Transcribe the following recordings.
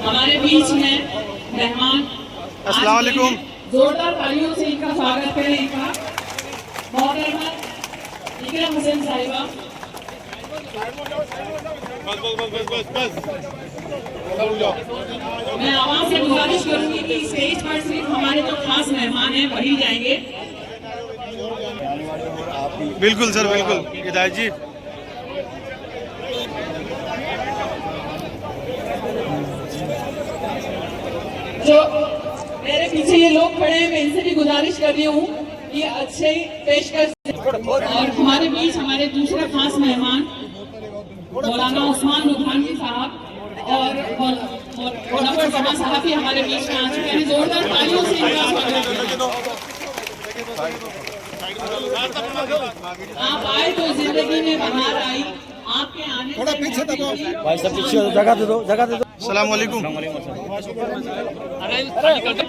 ہمارے بیچ میں مہمان السلام علیکم. زوردار تالیوں سے ان کا سواگت کریں. ان کا محترمہ اکرم حسین صاحبہ. میں عوام سے گزارش کروں گی کہ اسٹیج پر صرف ہمارے جو خاص مہمان ہیں وہی جائیں گے. بالکل سر, بالکل. ہدایت جی. جو میرے پیچھے یہ لوگ کھڑے ہیں, میں ان سے بھی گزارش کر رہی ہوں کہ اچھے پیشکش. اور ہمارے بیچ ہمارے دوسرے خاص مہمان مولانا عثمان لدھیانوی صاحب اور منور جمع صاحب بھی ہمارے بیچ میں آ چکے ہیں. زوردار تالیوں سے ان کا سواگت کریں. آپ آئے تو زندگی میں بہار آئی. آپ کے آنے تھوڑا پیچھے دباؤ بھائی, سب پیچھے جگہ دے دو, جگہ دے دو. السلام علیکم.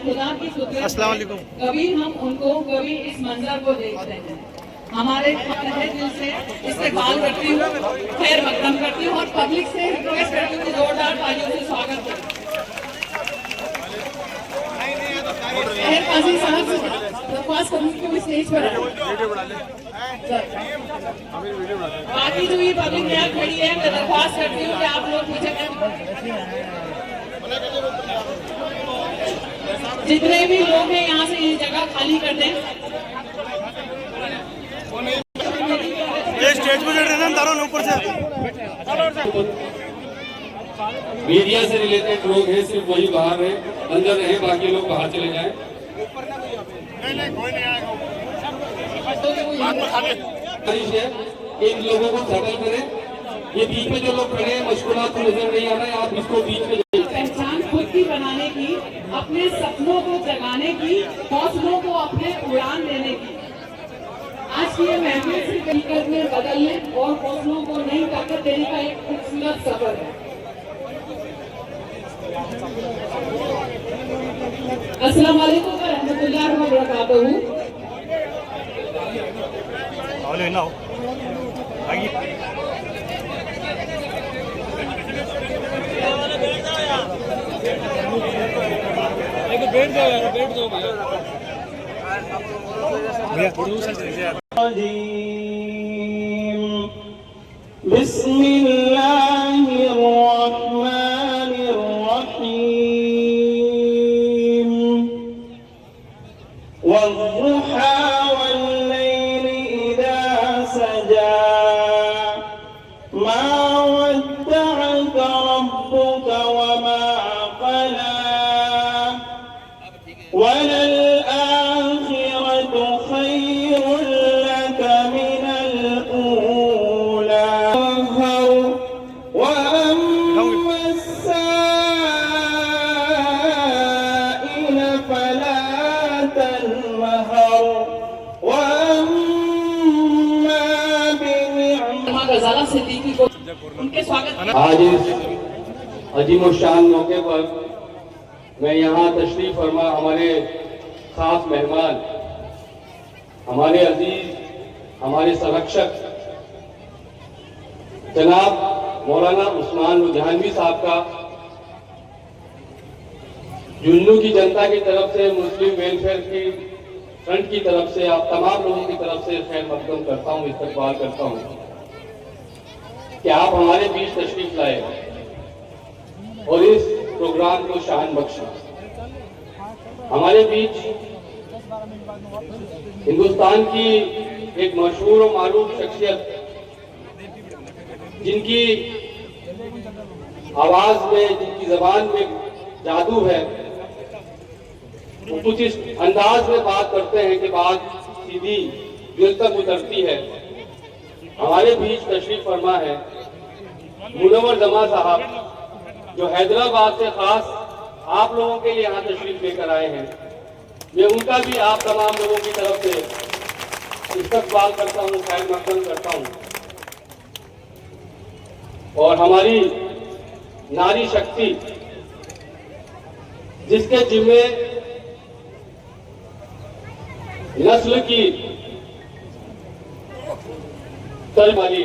خدا کی قدرت السلام علیکم. کبھی ہم ان کو کبھی اس منظر کو دیکھتے ہیں. ہمارے تہہ دل سے استقبال کرتی ہوں, خیر مقدم کرتی ہوں اور پبلک سے ریکویسٹ کرتی ہوں کہ زوردار تالیوں سے سواگت کریں. خیر قاضی صاحب سے درخواست کروں کہ وہ اسٹیج پر باقی جو یہ پبلک یہاں کھڑی ہے, میں درخواست کرتی ہوں کہ آپ لوگ پیچھے جتنے بھی لوگ ہیں یہاں سے یہ جگہ خالی کر دیں. یہ اسٹیج پہ چڑھ رہے ہیں تاروں اوپر سے. میڈیا سے ریلیٹڈ لوگ ہیں, صرف وہی باہر ہیں, اندر رہیں, باقی لوگ باہر چلے جائیں. ان لوگوں کو سیٹل کریں. یہ بیچ میں جو لوگ کھڑے ہیں مشکلات کو نظر نہیں آ رہا ہے, آپ اس کو بیچ میں پہچان خود کی بنانے کی, اپنے سپنوں کو جگانے کی, حوصلوں کو اپنے اڑان دینے کی. آج کی یہ محفل صرف حقیقت میں بدلنے اور حوصلوں کو نئی طاقت دینے کا ایک خوبصورت سفر ہے. السلام علیکم ورحمۃ اللہ وبرکاتہ. بسم اللہ الرحمن الرحیم. والضحى والليل إذا سجى ما ودعك ربك وما قلى وللآخرة خير لك من الأولى. وأما السائل فلا تنهر وأما بنعمة. غزالہ صدیقی کو ان کے سواگت. آج اس عظیم الشان موقع پر میں یہاں تشریف فرما ہمارے خاص مہمان, ہمارے عزیز, ہمارے سرکشک جناب مولانا عثمان لدھیانوی صاحب کا جنو کی جنتا کی طرف سے, مسلم ویلفیئر کی فرنٹ کی طرف سے, آپ تمام لوگوں کی طرف سے خیر مقدم کرتا ہوں, استقبال کرتا ہوں کہ آپ ہمارے بیچ تشریف لائے اور اس پروگرام کو شان بخشا. ہمارے بیچ ہندوستان کی ایک مشہور و معروف شخصیت, جن کی آواز میں, جن کی زبان میں جادو ہے, وہ کچھ اس انداز میں بات کرتے ہیں کہ بات سیدھی دل تک اترتی ہے. ہمارے بیچ تشریف فرما ہے منور جمع صاحب, جو حیدرآباد سے خاص آپ لوگوں کے لیے یہاں تشریف لے کر آئے ہیں. میں ان کا بھی آپ تمام لوگوں کی طرف سے استقبال کرتا ہوں, خیر مقدم کرتا ہوں. اور ہماری ناری شکتی, جس کے ذمے نسل کی تربیت والی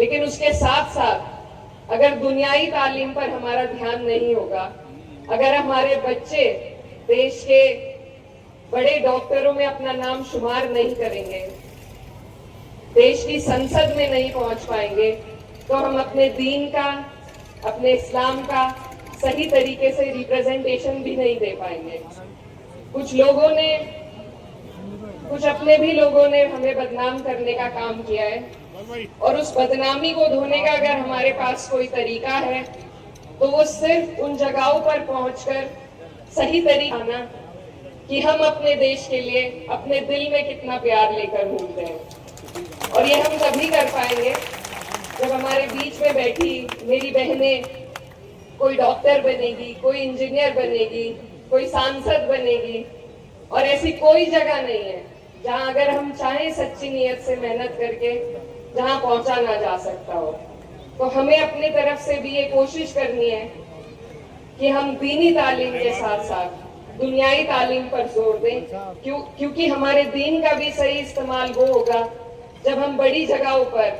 لیکن اس کے ساتھ ساتھ اگر دنیائی تعلیم پر ہمارا دھیان نہیں ہوگا، اگر ہمارے بچے دیش کے بڑے ڈاکٹروں میں اپنا نام شمار نہیں کریں گے، دیش کی سنسد میں نہیں پہنچ پائیں گے، تو ہم اپنے دین کا، اپنے اسلام کا صحیح طریقے سے ریپریزنٹیشن بھی نہیں دے پائیں گے۔ کچھ اپنے بھی لوگوں نے ہمیں بدنام کرنے کا کام کیا ہے، اور اس بدنامی کو دھونے کا اگر ہمارے پاس کوئی طریقہ ہے تو وہ صرف ان جگہوں پر پہنچ کر صحیح طریقہ نا کہ ہم اپنے دیش کے لیے اپنے دل میں کتنا پیار لے کر گھومتے ہیں۔ اور یہ ہم تبھی کر پائیں گے جب ہمارے بیچ میں بیٹھی میری بہنیں کوئی ڈاکٹر بنے گی، کوئی انجینئر بنے گی، کوئی سانسد بنے گی، اور ایسی کوئی جگہ نہیں ہے جہاں اگر ہم چاہیں سچی نیت سے محنت کر کے جہاں پہنچا نہ جا سکتا ہو۔ تو ہمیں اپنی طرف سے بھی یہ کوشش کرنی ہے کہ ہم دینی تعلیم کے ساتھ ساتھ دنیائی تعلیم پر زور دیں، کیونکہ ہمارے دین کا بھی صحیح استعمال وہ ہوگا جب ہم بڑی جگہوں پر،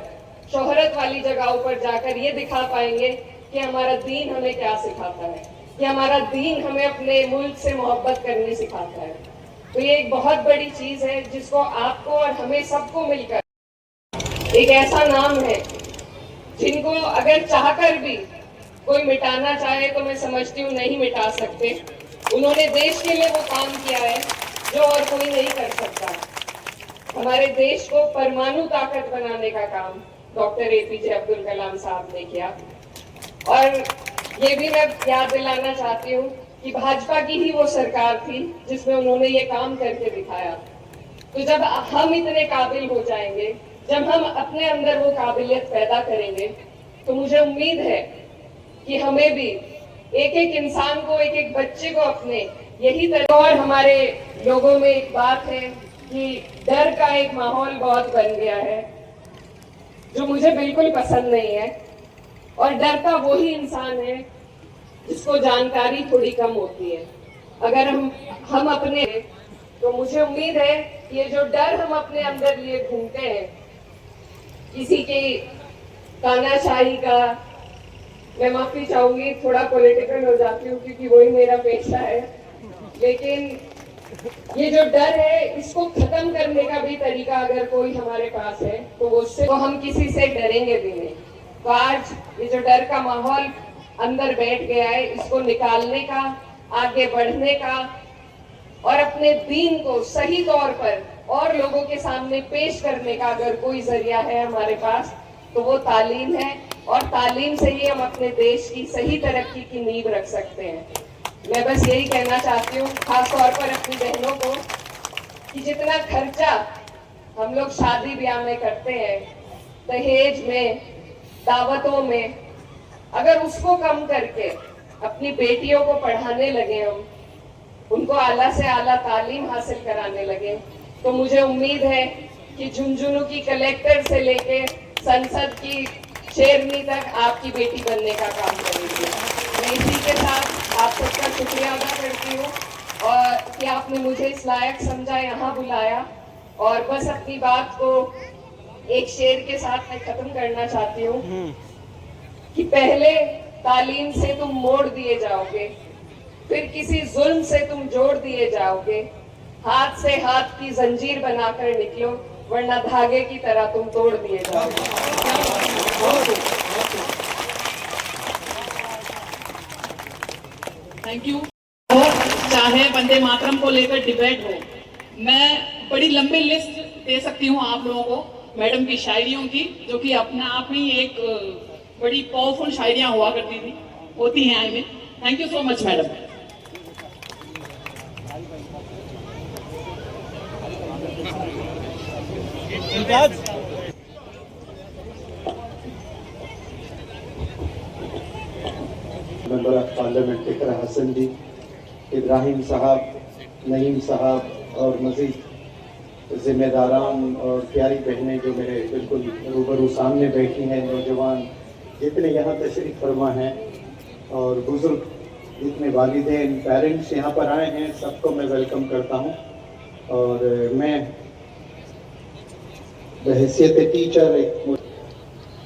شہرت والی جگہوں پر جا کر یہ دکھا پائیں گے کہ ہمارا دین ہمیں کیا سکھاتا ہے، کہ ہمارا دین ہمیں اپنے ملک سے محبت کرنی سکھاتا ہے۔ تو یہ ایک بہت بڑی چیز ہے جس کو آپ کو اور ہمیں سب کو مل کر ایک ایسا نام ہے جن کو اگر چاہ کر بھی کوئی مٹانا چاہے تو میں سمجھتی ہوں نہیں مٹا سکتے۔ انہوں نے دیش کے لیے وہ کام کیا ہے جو اور کوئی نہیں کر سکتا۔ ہمارے دیش کو پرمانو طاقت بنانے کا کام ڈاکٹر APJ عبد الکلام صاحب نے کیا، اور یہ بھی میں یاد دلانا چاہتی ہوں کہ بھاجپا کی ہی وہ سرکار تھی جس میں انہوں نے یہ کام کر کے دکھایا۔ تو جب ہم اتنے قابل ہو جائیں گے، جب ہم اپنے اندر وہ قابلیت پیدا کریں گے، تو مجھے امید ہے کہ ہمیں بھی ایک ایک انسان کو، ایک ایک بچے کو اپنے یہی طرح، اور ہمارے لوگوں میں ایک بات ہے کہ ڈر کا ایک ماحول بہت بن گیا ہے جو مجھے بالکل پسند نہیں ہے، اور ڈرتا وہی انسان ہے جس کو جانکاری تھوڑی کم ہوتی ہے۔ اگر ہم اپنے، تو مجھے امید ہے کہ یہ جو ڈر ہم اپنے اندر لیے گھومتے ہیں، کسی کی تانا شاہی کا، میں معافی چاہوں گی تھوڑا پولیٹیکل ہو جاتی ہوں کیونکہ وہی میرا پیشہ ہے، لیکن یہ جو ڈر ہے اس کو ختم کرنے کا بھی طریقہ اگر کوئی ہمارے پاس ہے تو وہ اس سے، تو ہم کسی سے ڈریں گے بھی نہیں۔ تو آج یہ جو ڈر کا ماحول اندر بیٹھ گیا ہے، اس کو نکالنے کا، آگے بڑھنے کا، اور اپنے دین کو صحیح طور پر اور لوگوں کے سامنے پیش کرنے کا اگر کوئی ذریعہ ہے ہمارے پاس تو وہ تعلیم ہے، اور تعلیم سے ہی ہم اپنے دیش کی صحیح ترقی کی نیو رکھ سکتے ہیں۔ میں بس یہی کہنا چاہتی ہوں خاص طور پر اپنی بہنوں کو کہ جتنا خرچہ ہم لوگ شادی بیاہ میں کرتے ہیں، دہیج میں، دعوتوں میں، اگر اس کو کم کر کے اپنی بیٹیوں کو پڑھانے لگے، ہم ان کو اعلیٰ سے اعلیٰ تعلیم حاصل کرانے لگے، تو مجھے امید ہے کہ جھنجھنو کی کلیکٹر سے لے کے سنسد کی شیرنی تک آپ کی بیٹی بننے کا کام کریں گے۔ میں اسی کے ساتھ آپ سب کا شکریہ ادا کرتی ہوں اور کہ آپ نے مجھے اس لائق سمجھا، یہاں بلایا، اور بس اپنی بات کو ایک شعر کے ساتھ میں ختم کرنا چاہتی ہوں کہ پہلے تعلیم سے تم موڑ دیے جاؤ گے، پھر کسی ظلم سے تم جوڑ دیے جاؤ گے، ہاتھ سے ہاتھ کی زنجیر بنا کر نکلو ورنہ دھاگے کی طرح تم توڑ دیے جاؤ گے۔ Thank you. چاہے وندے ماترم کو لے کر ڈیبیٹ ہو، میں بڑی لمبی لسٹ دے سکتی ہوں آپ لوگوں کو میڈم کی شاعریوں کی، جو کہ اپنا آپ ہی ایک بڑی پاورفل شاعریاں ہوا کرتی تھی، ہوتی ہیں آئی میں۔ Thank you so much madam. Member of parliament Iqra Hasan ji, Ibrahim صاحب، نعیم صاحب اور مزید ذمہ داران اور پیاری بہنیں جو میرے بالکل روبرو سامنے بیٹھی ہیں، نوجوان جتنے یہاں تشریف فرما ہیں، اور بزرگ جتنے والدین، پیرنٹس یہاں پر آئے ہیں، سب کو میں ویلکم کرتا ہوں۔ اور میں بحیثیت teacher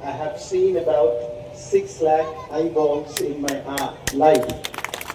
I have seen about 6 lakh eyeballs in my life।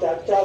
4-4,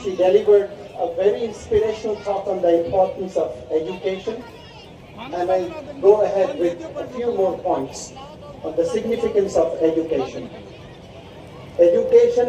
She delivered a very inspirational talk on the importance of education, and I go ahead with a few more points on the significance of education. Education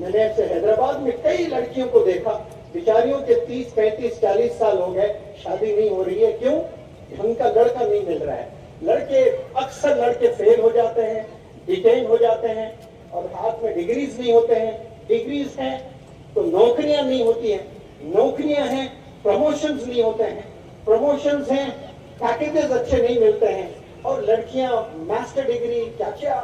میں نے ایسے حیدرآباد میں کئی لڑکیوں کو دیکھا, بیچاریوں کے 30, 35, 40 سال ہو گئے, شادی نہیں ہو رہی ہے. کیوں؟ ڈھنگ کا لڑکا نہیں مل رہا ہے. اکثر لڑکے فیل ہو جاتے ہیں, ڈیٹین ہو جاتے ہیں, اور ہاتھ میں ڈگریز نہیں ہوتے ہیں. ڈگریز ہیں تو نوکریاں نہیں ہوتی ہیں, نوکریاں ہیں پروموشنز نہیں ہوتے ہیں, پروموشنز ہیں پیکیجز اچھے نہیں ملتے ہیں, اور لڑکیاں ماسٹر ڈگری کیا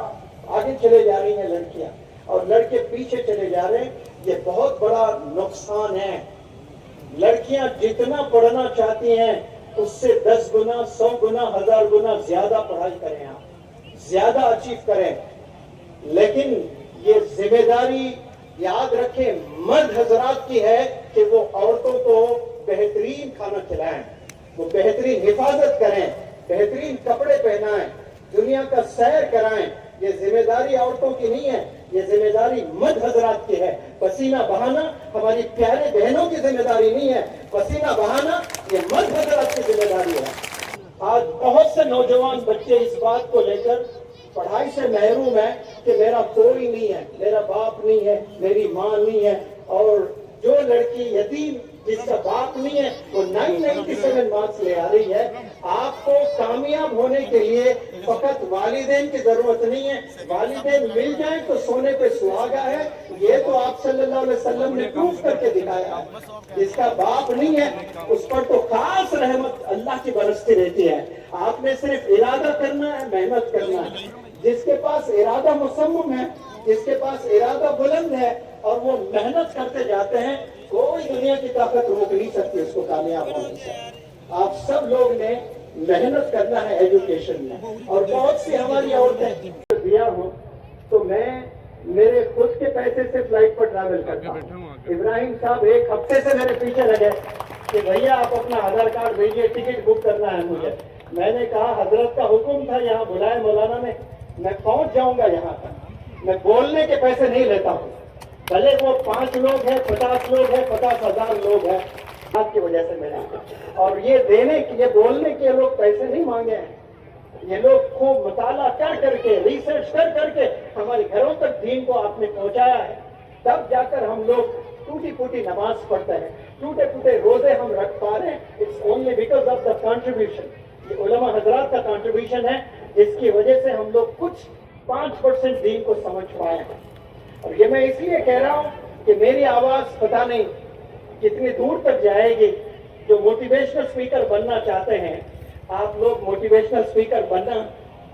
آگے چلے جا رہی ہیں لڑکیاں, اور لڑکے پیچھے چلے جا رہے ہیں. یہ بہت بڑا نقصان ہے. لڑکیاں جتنا پڑھنا چاہتی ہیں اس سے 10 گنا, 100 گنا, 1000 گنا زیادہ پڑھائی کریں, آپ زیادہ اچیو کریں. لیکن یہ ذمہ داری یاد رکھیں مرد حضرات کی ہے کہ وہ عورتوں کو بہترین کھانا کھلائیں, وہ بہترین حفاظت کریں, بہترین کپڑے پہنائیں, دنیا کا سیر کرائیں. یہ ذمہ داری عورتوں کی نہیں ہے, یہ ذمہ داری مرد حضرات کی ہے. پسینہ بہانا ہماری پیارے بہنوں کی ذمہ داری نہیں ہے, پسینہ بہانا یہ مرد حضرات کی ذمہ داری ہے. آج بہت سے نوجوان بچے اس بات کو لے کر پڑھائی سے محروم ہے کہ میرا کوئی نہیں ہے, میرا باپ نہیں ہے, میری ماں نہیں ہے. اور جو لڑکی یتیم جس کا باپ نہیں ہے وہ 997 مارکس لے آ رہی ہے. آپ کو کامیاب ہونے کے لیے فقط والدین کی ضرورت نہیں ہے, والدین مل جائیں تو سونے پہ سہاگا ہے. یہ تو آپ صلی اللہ علیہ وسلم نے پروف کر کے دکھایا. جس کا باپ نہیں ہے اس پر تو خاص رحمت اللہ کی برستی رہتی ہے. آپ نے صرف ارادہ کرنا ہے, محنت کرنا ہے. جس کے پاس ارادہ مصمم ہے, جس کے پاس ارادہ بلند ہے اور وہ محنت کرتے جاتے ہیں, کوئی دنیا کی طاقت روک نہیں سکتی اس کو کامیاب ہونے سے. آپ سب لوگ نے محنت کرنا ہے ایجوکیشن میں. اور بہت سی ہماری عورتیں دیا ہوں تو میں میرے خود کے پیسے سے فلائٹ پر ٹریول کرتا ہوں. ابراہیم صاحب 1 ہفتے سے میرے پیچھے لگے کہ بھیا آپ اپنا آدھار کارڈ بھیجیے, ٹکٹ بک کرنا ہے مجھے. میں نے کہا حضرت کا حکم تھا, یہاں بلائے مولانا نے, میں پہنچ جاؤں گا یہاں تک. میں بولنے کے پیسے نہیں لیتا ہوں, بھلے وہ 5 لوگ ہیں, 50 لوگ ہیں, 50,000 لوگ ہیں, آپ کی وجہ سے ملا. اور یہ دینے کے, یہ بولنے کے لوگ پیسے نہیں مانگے ہیں. یہ لوگ خوب مطالعہ کر کے, ریسرچ کر کے ہمارے گھروں تک دین کو آپ نے پہنچایا ہے. تب جا کر ہم لوگ ٹوٹی پھوٹی نماز پڑھتے ہیں, ٹوٹے پھوٹے روزے ہم رکھ پا رہے ہیں. It's only because of the contribution. یہ علماء حضرات کا کنٹریبیوشن ہے جس کی وجہ سے ہم لوگ کچھ 5% دین کو سمجھ پائے ہیں. اور یہ میں اس لیے کہہ رہا ہوں کہ میری آواز پتہ نہیں کتنی دور تک جائے گی. جو موٹیویشنل اسپیکر بننا چاہتے ہیں, آپ لوگ موٹیویشنل اسپیکر بننا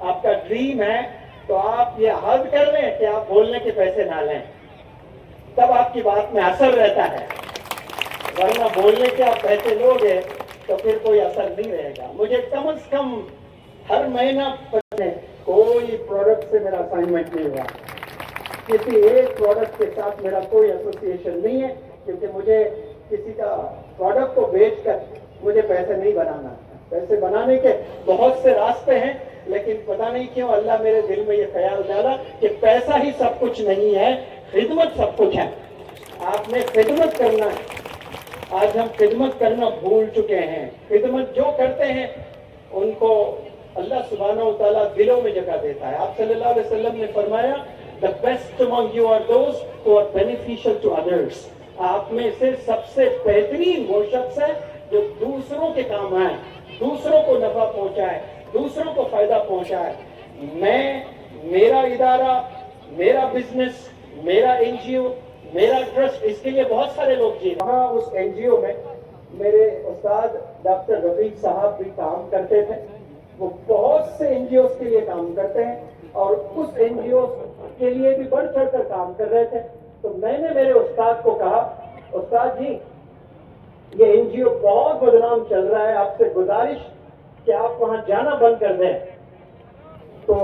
آپ کا ڈریم ہے, تو آپ یہ حد کر لیں کہ آپ بولنے کے پیسے نہ لیں, تب آپ کی بات میں اثر رہتا ہے. ورنہ بولنے کے آپ پیسے لوگے تو پھر کوئی اثر نہیں رہے گا. مجھے کم از کم ہر مہینہ کوئی پروڈکٹ سے میرا اسائنمنٹ نہیں ہوا, کسی ایک پروڈکٹ کے ساتھ میرا کوئی ایسوسیشن نہیں ہے, کیونکہ مجھے کسی کا پروڈکٹ کو بیچ کر مجھے پیسے نہیں بنانا. پیسے بنانے کے بہت سے راستے ہیں, لیکن پتہ نہیں کیوں اللہ میرے دل میں یہ خیال ڈالا کہ پیسہ ہی سب کچھ نہیں ہے, خدمت سب کچھ ہے. آپ نے خدمت کرنا ہے. آج ہم خدمت کرنا بھول چکے ہیں. خدمت جو کرتے ہیں ان کو اللہ سبحانہ و تعالیٰ دلوں میں جگہ دیتا ہے. آپ صلی اللہ علیہ وسلم نے فرمایا the best among you are those who are beneficial to others. آپ میں سے سب سے بہترین وہ شخص ہے جو دوسروں کے کام آئے, دوسروں کو نفع پہنچائے, دوسروں کو فائدہ پہنچائے. میرا ادارہ, میرا بزنس, میرا NGO, میرا ٹرسٹ, اس کے لیے بہت سارے لوگ جی. وہاں اس NGO میں میرے استاد ڈاکٹر رفیق صاحب بھی کام کرتے تھے. وہ بہت سے NGOs کے لیے کام کرتے ہیں اور اس NGOs کے لیے بھی بڑھ چڑھ کر کام کر رہے تھے. تو میں نے میرے استاد کو کہا, استاد جی یہ NGO بہت بدنام چل رہا ہے, آپ سے گزارش کہ آپ وہاں جانا بند کر دیں. تو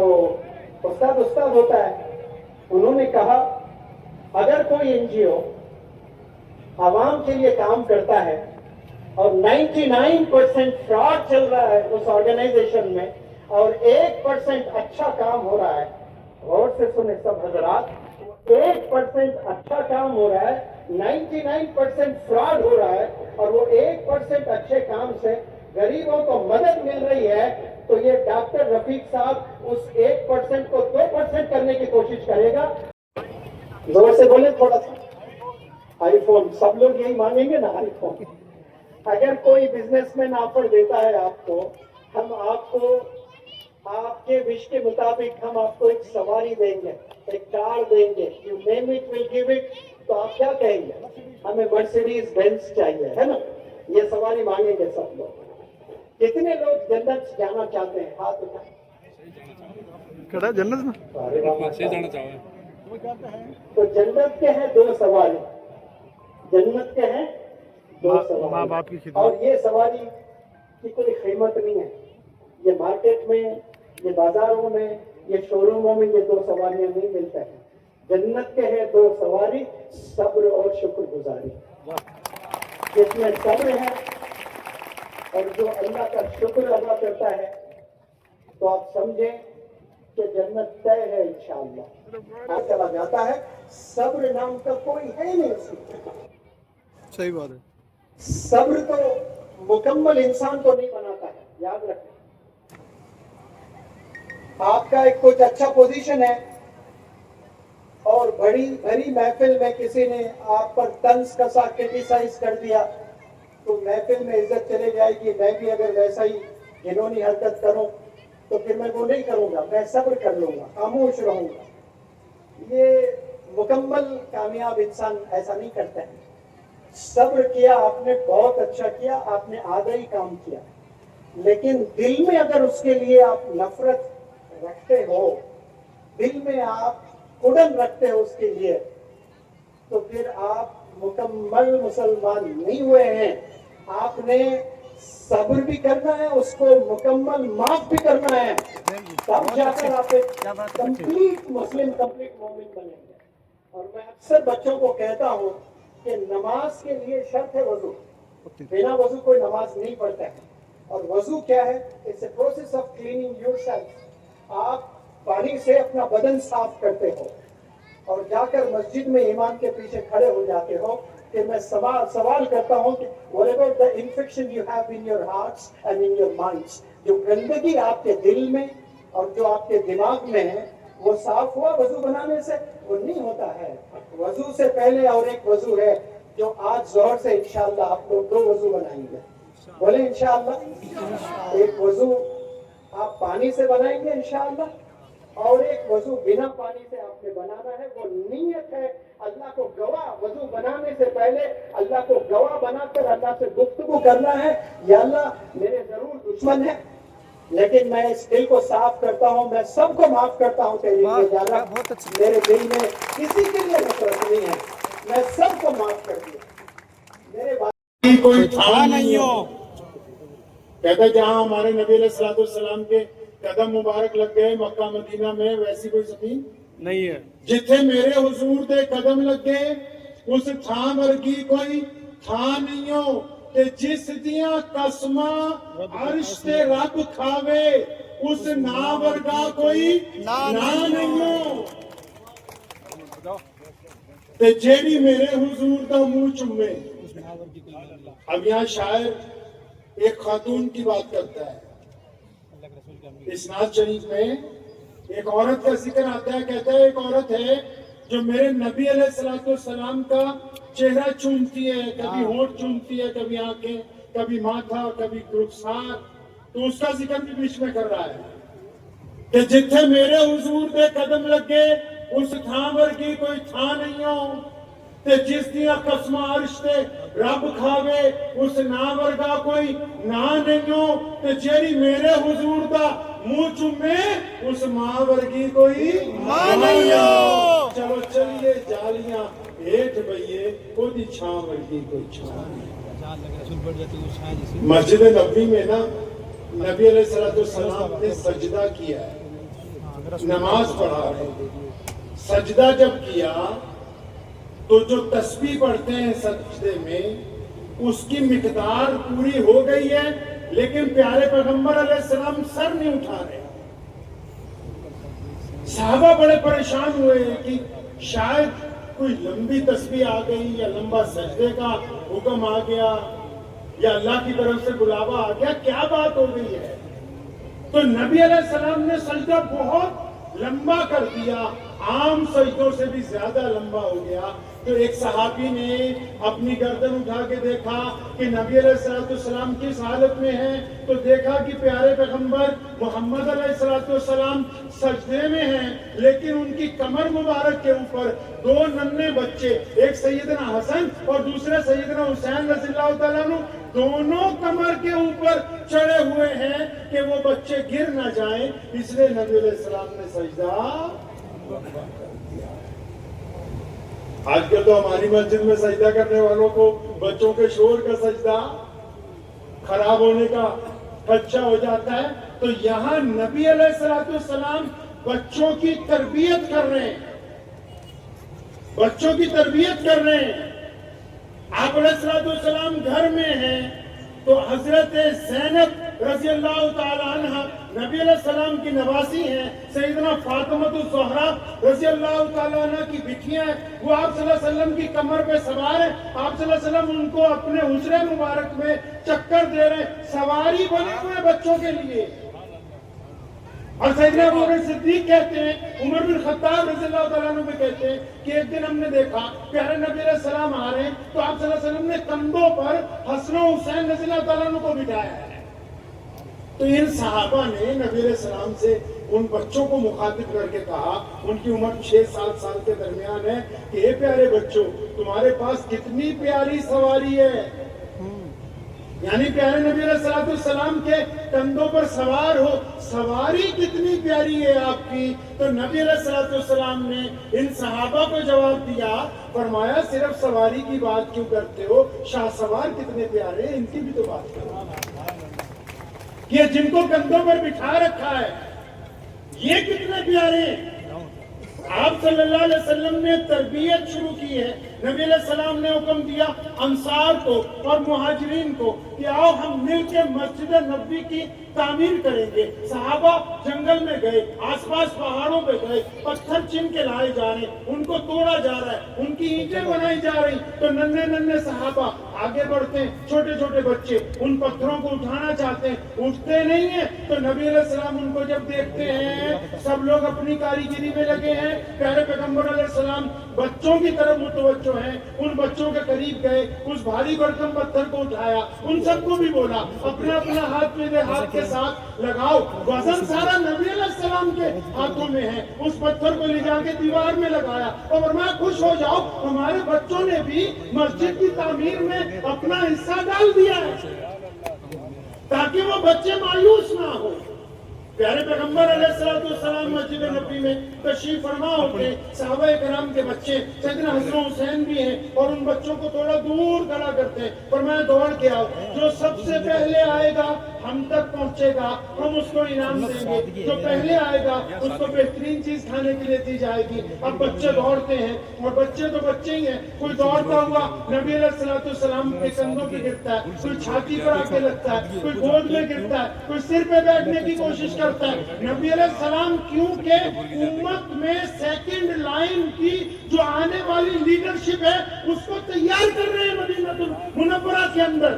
استاد ہوتا ہے. انہوں نے کہا اگر کوئی NGO عوام کے لیے کام کرتا ہے اور 99% فراڈ چل رہا ہے اس آرگنائزیشن میں, اور 1% اچھا کام ہو رہا ہے, غور سے سنیں سب حضرات, 1% اچھا کام ہو رہا ہے, 99% فراڈ ہو رہا ہے, اور وہ 1% اچھے کام سے غریبوں کو مدد مل رہی ہے, تو یہ ڈاکٹر رفیق صاحب اس 1% کو 2% کرنے کی کوشش کرے گا. زور سے بولے تھوڑا سا. آئی فون سب لوگ یہی مانگیں گے نا, آئی فون. اگر کوئی بزنس مین آفر دیتا ہے آپ کو, ہم آپ کو آپ کے وش کے مطابق ہم آپ کو ایک سواری دیں گے, ایک کار دیں گے, you name it will give it, تو آپ کیا کہیں گے؟ ہمیں مرسیڈیز بینز چاہیے, ہے نا. یہ سواری مانگیں گے سب لوگ. کتنے لوگ جنت جانا چاہتے ہیں؟ ہاتھ اٹھائیں. کہتا جنت میں تو جنت کے ہیں دو سواری, جنت کے ہیں دو ماں باپ کی سواری, خدمت. اور یہ سواری کی کوئی قیمت نہیں ہے. یہ مارکیٹ میں, یہ بازاروں میں, یہ شو روموں میں یہ دو سواریاں نہیں ملتا ہے. جنت کے ہیں دو سواری, صبر اور شکر گزاری. جس میں صبر ہے اور جو اللہ کا شکر ادا کرتا ہے, تو آپ سمجھیں کہ جنت طے ہے انشاءاللہ. چلا جاتا ہے, صبر نام کا کوئی ہے نہیں اس میں. صحیح بات ہے. صبر تو مکمل انسان کو نہیں بناتا ہے, یاد رکھیں. آپ کا ایک کچھ اچھا پوزیشن ہے اور بڑی بھری محفل میں کسی نے آپ پر طنز کسا کرٹیسائز کر دیا, تو محفل میں عزت چلے جائے گی. میں بھی اگر ویسا ہی گھنونی حرکت کروں تو پھر میں وہ نہیں کروں گا, میں صبر کر لوں گا, خاموش رہوں گا. یہ مکمل کامیاب انسان ایسا نہیں کرتا ہے. صبر کیا آپ نے, بہت اچھا کیا آپ نے, آدھا ہی کام کیا, لیکن دل میں اگر اس کے لیے آپ نفرت رکھتے ہو, دل میں آپ کڑن رکھتے ہو اس کے لیے, تو پھر آپ مکمل مسلمان نہیں ہوئے ہیں. آپ نے صبر بھی کرنا ہے, اس کو مکمل معاف بھی کرنا ہے, تب جا کر آپ ایک کمپلیٹ مسلم, کمپلیٹ مومن بنیں گے. اور میں اکثر بچوں کو کہتا ہوں کہ نماز کے لیے شرط ہے وضو. بنا وضو کوئی نماز نہیں پڑھتا ہے. اور وضو کیا ہے؟ It's a process of cleaning yourself. آپ پانی سے اپنا بدن صاف کرتے ہو اور جا کر مسجد میں امام کے پیچھے کھڑے ہو جاتے ہو. کہ میں سوال کرتا ہوں کہ whatever the infection you have in your hearts and in your minds, جو گندگی آپ کے دل میں اور جو آپ کے دماغ میں ہے, وہ صاف ہوا وضو بنانے سے؟ وہ نہیں ہوتا ہے. وضو سے پہلے اور ایک وضو ہے جو آج ظہر سے انشاءاللہ آپ لوگ 2 وضو بنائیں گے. بولے انشاءاللہ. ایک وضو آپ پانی سے بنائیں گے انشاءاللہ, اور ایک وضو بنا پانی سے آپ نے بنانا ہے. وہ نیت ہے اللہ کو گواہ, وضو بنانے سے پہلے اللہ کو گواہ بنا کر اللہ سے گفتگو کرنا ہے, یا اللہ میرے ضرور دشمن ہے لیکن میں اس دل کو صاف کرتا ہوں, میں سب کو معاف کرتا ہوں تیرے لیے. یا اللہ میرے دل میں کسی کے لیے نفرت نہیں ہے, میں سب کو معاف کر دیا. میرے کوئی تھا نہیں ہو. کہتے جہاں ہمارے نبی علیہ الصلوۃ والسلام کے قدم مبارک لگ گئے مکہ مدینہ میں, ویسی کوئی زمین نہیں ہے. جتھے میرے حضور دے قدم لگ گئے اس تھاں ورگی کوئی تھاں نہیں ہو. تے جس دیاں قسماں عرش تے رب کھاوے اس نا ورگا کوئی نا نہیں ہو. تے جیڑی میرے حضور دا منہ چومے. اب یہاں شاعر ایک خاتون کی بات کرتا ہے. اسناد شریف میں ایک عورت کا ذکر آتا ہے, کہتا ہے ایک عورت ہے جو میرے نبی علیہ الصلوۃ والسلام کا چہرہ چومتی ہے, کبھی ہونٹ چومتی ہے, کبھی آنکھیں, کبھی ماتھا, کبھی رخسار. تو اس کا ذکر بھی بیچ میں کر رہا ہے کہ جتھے میرے حضور دے قدم لگے اس تھاں ورگی کوئی تھاں نہیں ہو. تے جس دیا قسماں عرش تے رب کھاوے اس نا ورگا کوئی نا نہیں ہو. تے جیڑی میرے حضور دا منہ چومے اس ماں ورگی کوئی ماں نہیں ہو. چلو چلیے جالیاں ہیٹھ بئیے, کوئی چھاں ورگی کوئی چھاں نہیں. مسجد نبوی میں نا نبی علیہ الصلوۃ والسلام نے سجدہ کیا ہے, نماز پڑھا ہے. سجدہ جب کیا تو جو تسبیح پڑھتے ہیں سجدے میں اس کی مقدار پوری ہو گئی ہے, لیکن پیارے پیغمبر علیہ السلام سر نہیں اٹھا رہے. صحابہ بڑے پریشان ہوئے کہ شاید کوئی لمبی تسبیح آ گئی یا لمبا سجدے کا حکم آ گیا یا اللہ کی طرف سے بلاوا آ گیا, کیا بات ہو گئی ہے. تو نبی علیہ السلام نے سجدہ بہت لمبا کر دیا عام سجدوں سے بھی زیادہ لمبا ہو گیا. تو ایک صحابی نے اپنی گردن اٹھا کے دیکھا کہ نبی علیہ السلام کس حالت میں ہیں, تو دیکھا کہ پیارے پیغمبر محمد علیہ السلام سجدے میں ہیں, لیکن ان کی کمر مبارک کے اوپر دو ننھے بچے, ایک سیدنا حسن اور دوسرے سیدنا حسین رضی اللہ تعالیٰ عنہ, دونوں کمر کے اوپر چڑھے ہوئے ہیں کہ وہ بچے گر نہ جائیں. اس لیے نبی علیہ السلام نے سجدہ. آج کل تو ہماری مسجد میں سجدہ کرنے والوں کو بچوں کے شور کا سجدہ خراب ہونے کا خدشہ ہو جاتا ہے. تو یہاں نبی علیہ السلام بچوں کی تربیت کر رہے ہیں, بچوں کی تربیت کر رہے ہیں. آپ علیہ السلام گھر میں ہیں تو حضرت زینب رضی اللہ تعالی عنہ نبی علیہ السلام کی نواسی ہیں, سیدنا فاطمہ الزہرا رضی اللہ تعالی عنہ کی بیٹیاں ہیں, وہ آپ صلی اللہ علیہ وسلم کی کمر پہ سوار ہیں. آپ صلی اللہ علیہ وسلم ان کو اپنے حجرے مبارک میں چکر دے رہے ہیں, سواری بنے ہوئے بچوں کے لیے. اور سیدنا ابو بکر صدیق کہتے ہیں, عمر بن خطاب رضی اللہ تعالیٰ عنہ بھی کہتے ہیں کہ ایک دن ہم نے دیکھا پیارے نبی علیہ السلام آ رہے ہیں تو آپ صلی اللہ علیہ وسلم نے کندھوں پر حسن و حسین رضی اللہ تعالیٰ عنہ کو بٹھایا ہے. تو ان صحابہ نے نبی علیہ السلام سے ان بچوں کو مخاطب کر کے کہا, ان کی عمر 6-7 سال کے درمیان ہے, کہ اے پیارے بچوں, تمہارے پاس کتنی پیاری سواری ہے. یعنی پیارے نبی علیہ السلام کے کندھوں پر سوار ہو, سواری کتنی پیاری ہے آپ کی. تو نبی علیہ السلام نے ان صحابہ کو جواب دیا, فرمایا صرف سواری کی بات کیوں کرتے ہو, شاہ سوار کتنے پیارے ہیں ان کی بھی تو بات کرو. یہ جن کو کندھوں پر بٹھا رکھا ہے یہ کتنے پیارے ہیں. آپ صلی اللہ علیہ وسلم نے تربیت شروع کی ہے. نبی علیہ السلام نے حکم دیا انصار کو اور مہاجرین کو کہ آؤ ہم مل کے مسجد نبوی کی تعمیر کریں گے. صحابہ جنگل میں گئے, آس پاس پہاڑوں پہ گئے, پتھر چن کے لائے جا رہے ہیں, ان کو توڑا جا رہا ہے, ان کی اینٹیں بنائی جا رہی. تو ننھے ننھے صحابہ آگے بڑھتے ہیں, چھوٹے چھوٹے بچے ان پتھروں کو اٹھانا چاہتے ہیں, اٹھتے نہیں ہیں. تو نبی علیہ السلام ان کو جب دیکھتے ہیں سب لوگ اپنی کاریگری میں لگے ہیں, پیارے پیغمبر علیہ السلام بچوں کی طرف متوجہ ہیں, ان بچوں کے قریب گئے, اس بھاری بھرکم پتھر کو اٹھایا, ان سب کو بھی بولا اپنا اپنا ہاتھ میرے ہاتھ کے ساتھ لگاؤ. وزن سارا نبی علیہ السلام کے ہاتھوں میں ہے. اس پتھر کو لے جا کے دیوار میں لگایا اور فرمایا خوش ہو جاؤ, ہمارے بچوں نے بھی مسجد کی تعمیر میں اپنا حصہ ڈال دیا ہے, تاکہ وہ بچے مایوس نہ ہو. پیارے پیغمبر علیہ السلام مسجد نبوی میں تشریف فرما ہوتے, صحابہ کرام کے بچے سیدنا حسن و حسین بھی ہیں, اور ان بچوں کو تھوڑا دور کھڑا کرتے ہیں. فرمایا دوڑ کے آؤ, جو سب سے پہلے آئے گا ہم تک پہنچے گا, ہم اس کو انعام دیں گے. جو پہلے آئے گا اس کو بہترین چیز کھانے کے لیے دی جائے گی. اب بچے دوڑتے ہیں, اور بچے تو بچے ہی ہیں. کوئی دوڑتا ہوا نبی علیہ السلام کے کندھوں پہ گرتا ہے, کوئی چھاتی پر آ کے لگتا ہے, کوئی گود میں گرتا ہے, کوئی سر پہ بیٹھنے کی کوشش کرتا ہے. نبی علیہ السلام کیونکہ امت میں سیکنڈ لائن کی جو آنے والی لیڈرشپ ہے اس کو تیار کر رہے ہیں مدینہ المنورہ کے اندر.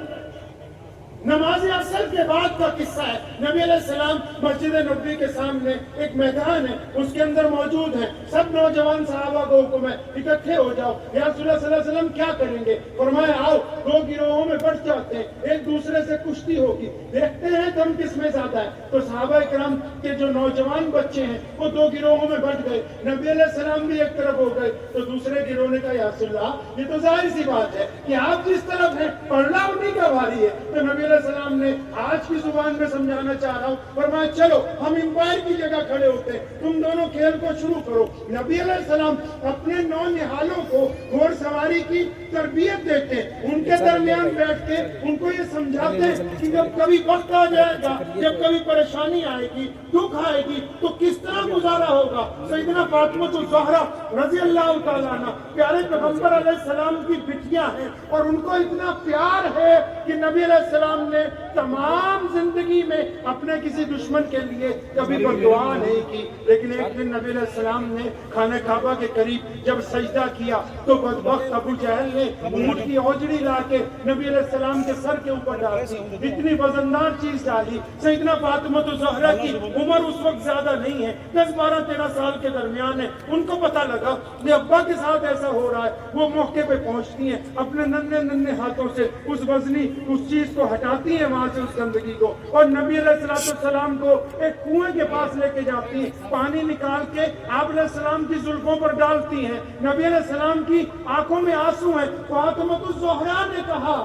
نماز عصر کے بعد کا قصہ ہے. نبی علیہ السلام مسجد نبوی کے سامنے ایک میدان ہے, اس کے اندر موجود ہیں. سب نوجوان صحابہ کو حکم ہے اکٹھے ہو جاؤ. یا رسول اللہ صلی اللہ علیہ وسلم کیا کریں گے؟ فرمایا آؤ, 2 گروہوں میں بٹ جاتے ہیں, ایک دوسرے سے کشتی ہوگی, دیکھتے ہیں کم کس میں زیادہ ہے. تو صحابہ کرام کے جو نوجوان بچے ہیں وہ 2 گروہوں میں بٹ گئے. نبی علیہ السلام بھی ایک طرف ہو گئے, تو دوسرے گروہ نے کہا یا رسول اللہ یہ تو ظاہر سی بات ہے کہ آپ جس طرف ہیں پڑھنا انہیں کا بھاری ہے. تو نبی علیہ السلام نے آج کی زبان میں سمجھانا چاہ رہا ہوں, فرمایا چلو ہم امپائر کی جگہ کھڑے ہوتے ہیں, تم دونوں کھیل کو شروع کرو. نبی علیہ السلام اپنے نونہالوں کو گھوڑ سواری کی تربیت دیتے ہیں, ان کے درمیان بیٹھ کے ان کو یہ سمجھاتے ہیں کہ جب کبھی وقت آ جائے گا, جب کبھی پریشانی آئے گی, دکھ آئے گی, تو کس طرح گزارا ہوگا. سیدنا فاطمہ الزہرا رضی اللہ تعالیٰ عنہ پیارے پیغمبر علیہ السلام کی بیٹیاں ہیں, اور ان کو اتنا پیار ہے کہ نبی علیہ السلام نے تمام زندگی میں اپنے کسی دشمن کے لیے کبھی بد دعا نہیں کی، لیکن ایک دن نبی علیہ السلام نے خانہ کعبہ کے قریب جب سجدہ کیا تو بدبخت ابو جہل نے اونٹ کی اوجڑی لا کے نبی علیہ السلام کے سر کے اوپر ڈال دی، اتنی وزندار چیز ڈالی۔ سیدنا فاطمہ الزہرا کی عمر اس وقت زیادہ نہیں ہے، 10 12 13 سال کے درمیان ہے، ان کو پتہ لگا کہ ابا کے ساتھ ایسا ہو رہا ہے، وہ موقع پہ پہنچتی ہیں، اپنے ننھے ننھے ہاتھوں سے اس وزنی اس چیز کو ہٹاتی ہیں وہاں سے، اس گندگی کو، اور نبی علیہ السلام کو ایک کنویں کے پاس لے کے جاتی ہیں، پانی نکال کے آپ علیہ السلام کی زلفوں پر ڈالتی ہیں، نبی علیہ السلام کی آنکھوں میں آنسو ہیں۔ فاطمہ الزہرا نے کہا،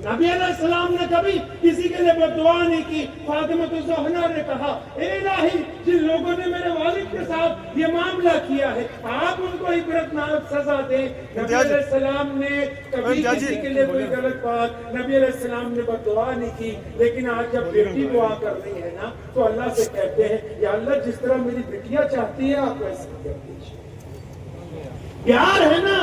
نبی علیہ السلام نے کبھی کسی کے لیے بد دعا نہیں کی۔ فاطمہ الزہرا نے کہا، اے الہی، جن لوگوں نے میرے والد کے ساتھ یہ معاملہ کیا ہے آپ ان کو عبرتناک سزا دیں۔ نبی علیہ السلام نے کبھی کسی کے لیے کوئی غلط بات، نبی علیہ السلام نے بد دعا نہیں کی، لیکن آج جب بیٹی دعا کر رہی ہے نا تو اللہ سے کہتے ہیں، یا اللہ جس طرح میری بیٹیاں چاہتی ہے آپ ایسے کر دیجیے۔ پیار ہے نا،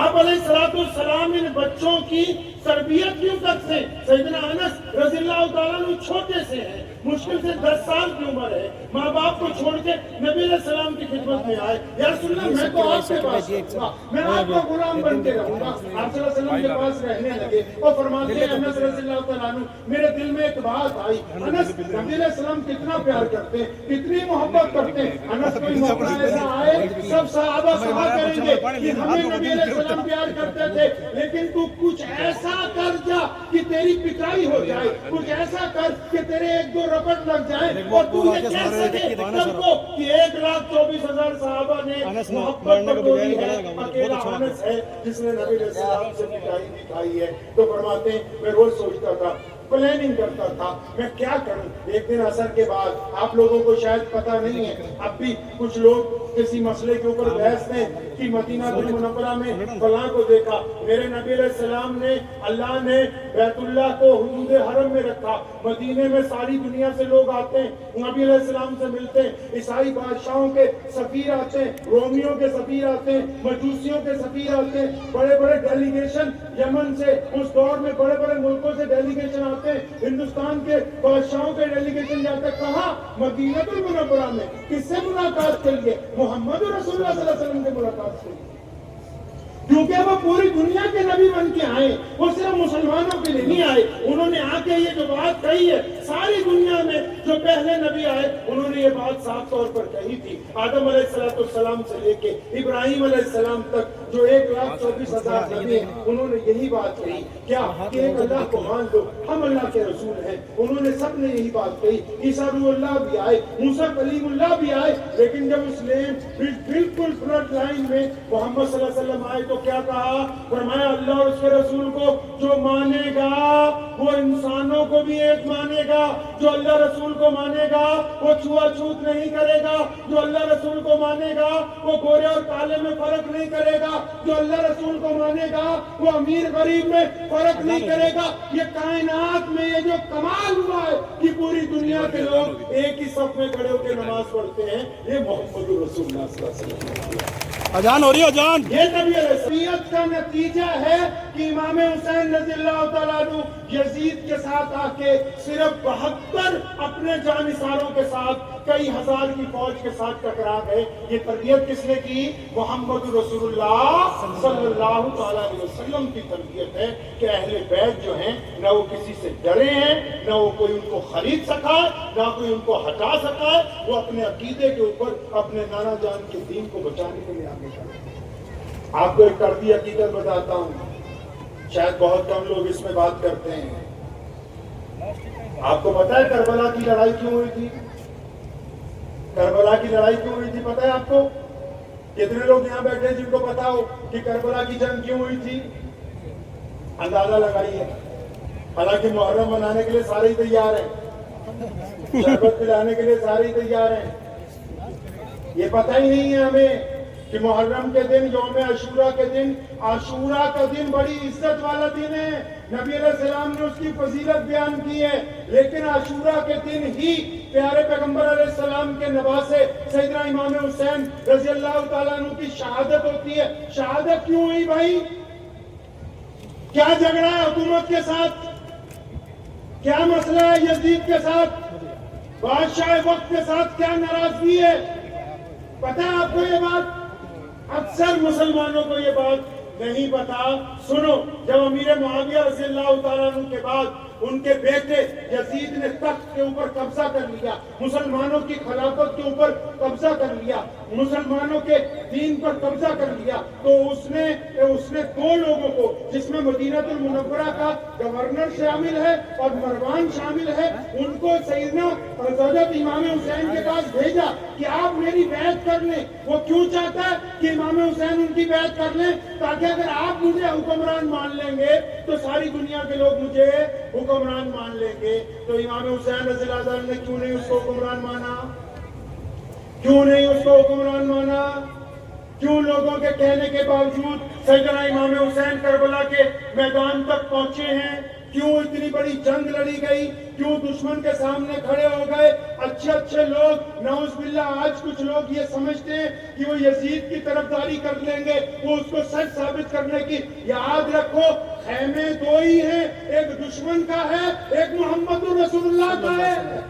آپ علیہ السلام ان بچوں کی تربیت کیوں کرتے ہیں؟ سیدنا انس رضی اللہ تعالیٰ عنہ چھوٹے سے ہیں، مشکل سے 10 سال کی عمر ہے، ماں باپ کو چھوڑ کے نبی علیہ السلام کی خدمت میں آئے، یا رسول اللہ میں تو آپ کے پاس رہوں گا، میں آپ کا غلام بن کے رہوں گا۔ آپ صلی اللہ علیہ وسلم کے پاس رہنے لگے اور فرماتے ہیں انس رضی اللہ تعالیٰ عنہ، میرے دل میں ایک بات آئی، انس نبی علیہ السلام کتنا پیار کرتے ہیں، کتنی محبت کرتے ہیں، انس کوئی موقع ایسا آئے سب صحابہ کہا کریں گے کہ ہمیں نبی علیہ السلام پیار کرتے تھے، لیکن تو کچھ ایسا کر جا کہ تیری پٹائی ہو جائے، کچھ ایسا کر کہ تیرے 1-2 رپٹ لگ جائے، اور تو یہ کہہ سکے سب کو کہ 1,24,000 صحابہ نے محبت بتوڑی ہے، اکیلا انس ہے جس نے نبی علیہ السلام سے پٹائی بھی کھائی ہے۔ تو فرماتے ہیں میں روز سوچتا تھا، پلاننگ کرتا تھا میں کیا کروں۔ ایک دن عصر کے بعد، آپ لوگوں کو شاید پتہ نہیں ہے، اب بھی کچھ لوگ کسی مسئلے کے اوپر بحث میں کہ مدینہ المنورہ میں فلاں کو دیکھا، میرے نبی علیہ السلام نے، اللہ نے بیت اللہ کو حدود حرم میں رکھا، مدینے میں ساری دنیا سے لوگ آتے ہیں، نبی علیہ السلام سے ملتے ہیں، عیسائی بادشاہوں کے سفیر آتے ہیں، رومیوں کے سفیر آتے ہیں، مجوسیوں کے سفیر آتے ہیں، بڑے بڑے ڈیلیگیشن یمن سے، اس دور میں بڑے بڑے ملکوں سے ڈیلیگیشن آتے ہیں، ہندوستان کے بادشاہوں کے ڈیلیگیشن جاتے ہیں، کہاں؟ مدینہ المنورہ میں۔ کس سے ملاقات کے لیے؟ محمد رسول اللہ صلی اللہ علیہ وسلم سے ملاقات کے لیے، کیونکہ وہ پوری دنیا کے نبی بن کے آئے، وہ صرف مسلمانوں کے لیے نہیں آئے، انہوں نے آ کے یہ جو بات کہی ہے ساری دنیا میں جو پہلے نبی آئے انہوں نے یہ بات صاف طور پر کہی تھی۔ آدم علیہ السلام سے لے کے ابراہیم علیہ السلام تک جو 1,24,000 نبی ہیں انہوں نے یہی بات کہی، کیا کہ ایک اللہ کو مان لو، ہم اللہ کے رسول ہیں، انہوں نے سب نے یہی بات کہی۔ عیسیٰ روح اللہ بھی آئے، موسیٰ کلیم اللہ بھی آئے، لیکن جب اس نے بالکل فرنٹ لائن میں محمد صلی اللہ علیہ وسلم آئے تو کیا کہا؟ فرمایا اللہ اور اس کے رسول کو جو مانے گا وہ انسانوں کو بھی ایک مانے گا، جو اللہ رسول کو مانے گا وہ چھوا چھوت نہیں کرے گا، جو اللہ رسول کو مانے گا وہ گورے اور کالے میں فرق نہیں کرے گا، جو اللہ رسول کو مانے گا وہ امیر غریب میں فرق نہیں کرے گا۔ یہ کائنات میں یہ جو کمال ہوا ہے کہ پوری دنیا کے لوگ ایک ہی صف میں کھڑے ہو کے نماز پڑھتے ہیں، یہ محمد رسول اللہ صلی اللہ علیہ وسلم۔ اذان ہو رہی ہے، اذان۔ یہ نبی رسولیت کا نتیجہ ہے کہ امام حسین رضی اللہ تعالیٰ عنہ یزید کے ساتھ آ کے صرف 72 اپنے جانثاروں کے ساتھ کئی ہزار کی فوج کے ساتھ ٹکرا گئے۔ یہ تربیت کس نے کی؟ محمد رسول اللہ صلی اللہ تعالیٰ علیہ وسلم کی تربیت ہے کہ اہل بیت جو ہیں نہ وہ کسی سے ڈرے ہیں، نہ وہ کوئی ان کو خرید سکا ہے، نہ کوئی ان کو ہٹا سکا ہے، وہ اپنے عقیدے کے اوپر اپنے نانا جان کے دین کو بچانے کے لیے آگے چلے۔ آپ کو ایک کڑوی حقیقت بتاتا ہوں، شاید بہت کم لوگ اس میں بات کرتے ہیں۔ آپ کو پتا ہے کربلا کی لڑائی کیوں ہوئی تھی؟ کربلا کی لڑائی کیوں ہوئی تھی پتا ہے آپ کو؟ کتنے لوگ یہاں بیٹھے جن کو پتا ہو کہ کربلا کی جنگ کیوں ہوئی تھی؟ اندازہ لگائیے۔ حالانکہ محرم منانے کے لیے سارے ہی تیار ہیں، شربت پلانے کے لیے سارے ہی تیار ہیں، یہ پتہ ہی نہیں ہے ہمیں کہ محرم کے دن، یوم عاشورہ کے دن، عاشورہ کا دن بڑی عزت والا دن ہے، نبی علیہ السلام نے اس کی فضیلت بیان کی ہے، لیکن عاشورہ کے دن ہی پیارے پیغمبر علیہ السلام کے نواسے سیدنا امام حسین رضی اللہ تعالیٰ عنہ کی شہادت ہوتی ہے۔ شہادت کیوں ہوئی بھائی؟ کیا جھگڑا ہے حکومت کے ساتھ؟ کیا مسئلہ ہے یزید کے ساتھ؟ بادشاہ وقت کے ساتھ کیا ناراضگی ہے؟ پتہ ہے آپ کو یہ بات؟ اکثر مسلمانوں کو یہ بات نہیں پتا۔ سنو، جب امیر معاویہ رضی اللہ تعالیٰ عنہ کے بعد ان کے بیٹے یزید نے تخت کے اوپر قبضہ کر لیا، مسلمانوں کی خلافت کے اوپر قبضہ کر لیا، مسلمانوں کے دین پر قبضہ کر لیا، تو اس نے دو لوگوں کو، جس میں مدینہ المنورہ کا گورنر شامل ہے اور مروان شامل ہے، ان کو سیدنا حضرت امام حسین کے پاس بھیجا کہ آپ میری بیعت کر لیں۔ وہ کیوں چاہتا ہے کہ امام حسین ان کی بیعت کر لیں؟ تاکہ اگر آپ مجھے حکمران مان لیں گے تو ساری دنیا کے لوگ مجھے حکمران مان لیں گے۔ تو امام حسین رضی اللہ عنہ نے کیوں نہیں اس کو حکمران مانا؟ کیوں نہیں اس کو حکمران مانا؟ کیوں لوگوں کے کہنے کے باوجود سیدنا امام حسین کربلا کے میدان تک پہنچے ہیں؟ کیوں اتنی بڑی جنگ لڑی گئی؟ کیوں دشمن کے سامنے کھڑے ہو گئے؟ اچھے لوگ، نعوذ باللہ آج کچھ لوگ یہ سمجھتے ہیں کہ وہ یزید کی طرفداری کر لیں گے، وہ اس کو سچ ثابت کرنے کی۔ یاد رکھو، خیمے دو ہی ہیں، ایک دشمن کا ہے، ایک محمد رسول اللہ کا ہے۔